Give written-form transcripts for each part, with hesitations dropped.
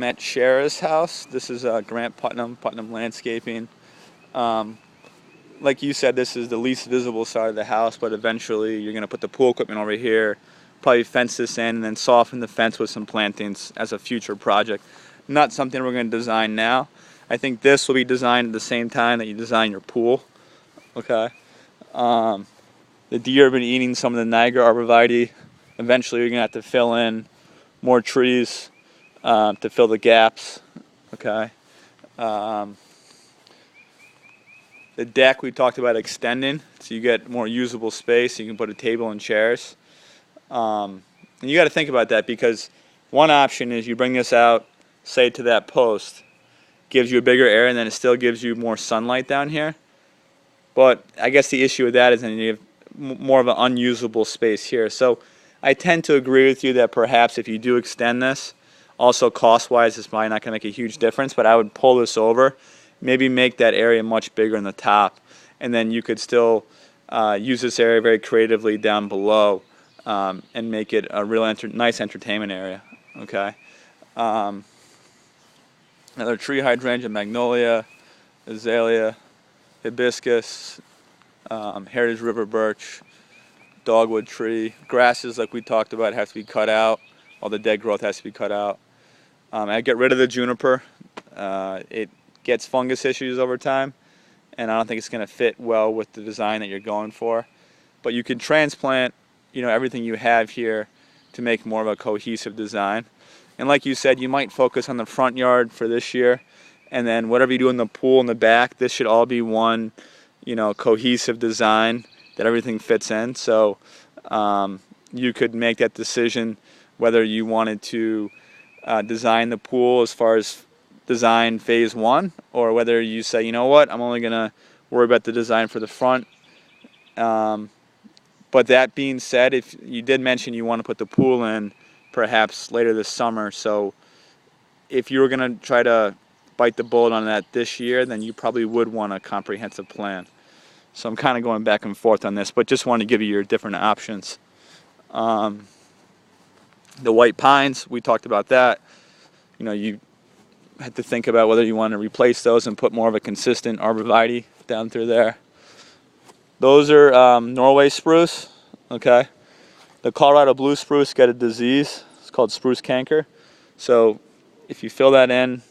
At Shara's house. This is Grant Putnam Landscaping. Um, like you said, this is the least visible side of the house, but eventually you're going to put the pool equipment over here, probably fence this in, and then soften the fence with some plantings as a future project. Not something we're going to design now. I think this will be designed at the same time that you design your pool. Okay. Um, the deer have been eating some of the Niagara arborvitae. Eventually you're going to have to fill in more trees to fill the gaps. Okay. Um, the deck we talked about extending, so you get more usable space. You can put a table and chairs. And you got to think about that, because one option is you bring this out, say to that post, gives you a bigger area, and then it still gives you more sunlight down here. But I guess the issue with that is then you have more of an unusable space here. So I tend to agree with you that perhaps if you do extend this, also cost-wise, it's probably not going to make a huge difference, but I would pull this over, maybe make that area much bigger in the top, and then you could still use this area very creatively down below and make it a real nice entertainment area. Okay. Another tree hydrangea, magnolia, azalea, hibiscus, heritage river birch, dogwood tree. Grasses, like we talked about, have to be cut out. All the dead growth has to be cut out. I get rid of the juniper. It gets fungus issues over time, and I don't think it's going to fit well with the design that you're going for. But you can transplant, everything you have here to make more of a cohesive design. And like you said, you might focus on the front yard for this year, and then whatever you do in the pool in the back, this should all be one, cohesive design that everything fits in. So you could make that decision whether you wanted to design the pool as far as design phase 1, or whether you say, you know what, I'm only going to worry about the design for the front. But that being said, if you did mention you want to put the pool in perhaps later this summer, so if you were going to try to bite the bullet on that this year, then you probably would want a comprehensive plan. So I'm kind of going back and forth on this, but just want to give you your different options. The white pines, we talked about that. You had to think about whether you want to replace those and put more of a consistent arborvitae down through there. Those are Norway spruce. Okay. The Colorado blue spruce got a disease. It's called spruce canker. So if you fill that in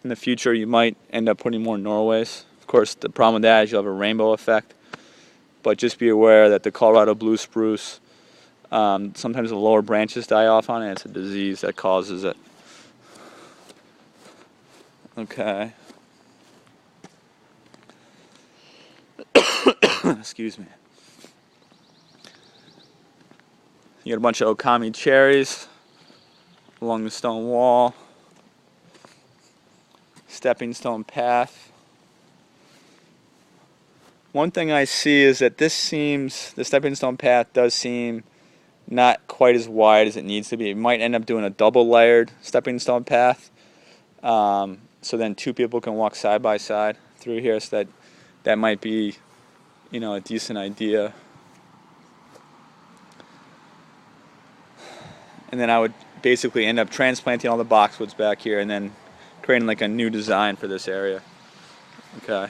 the future, you might end up putting more Norways. Of course, the problem with that is you'll have a rainbow effect. But just be aware that the Colorado blue spruce, sometimes the lower branches die off on it. It's a disease that causes it. Okay. Excuse me. You got a bunch of okami cherries along the stone wall. Stepping stone path. One thing I see is that the stepping stone path does seem not quite as wide as it needs to be. It might end up doing a double layered stepping stone path. So then 2 people can walk side by side through here, so that might be, a decent idea. And then I would basically end up transplanting all the boxwoods back here and then creating like a new design for this area. Okay.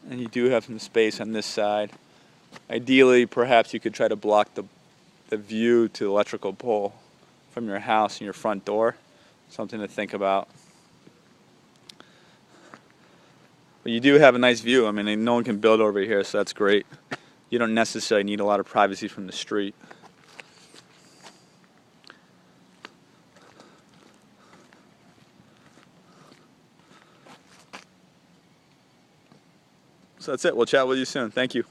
And you do have some space on this side. Ideally, perhaps you could try to block the view to the electrical pole from your house and your front door. Something to think about. But you do have a nice view. I mean, no one can build over here, so that's great. You don't necessarily need a lot of privacy from the street. So that's it. We'll chat with you soon. Thank you.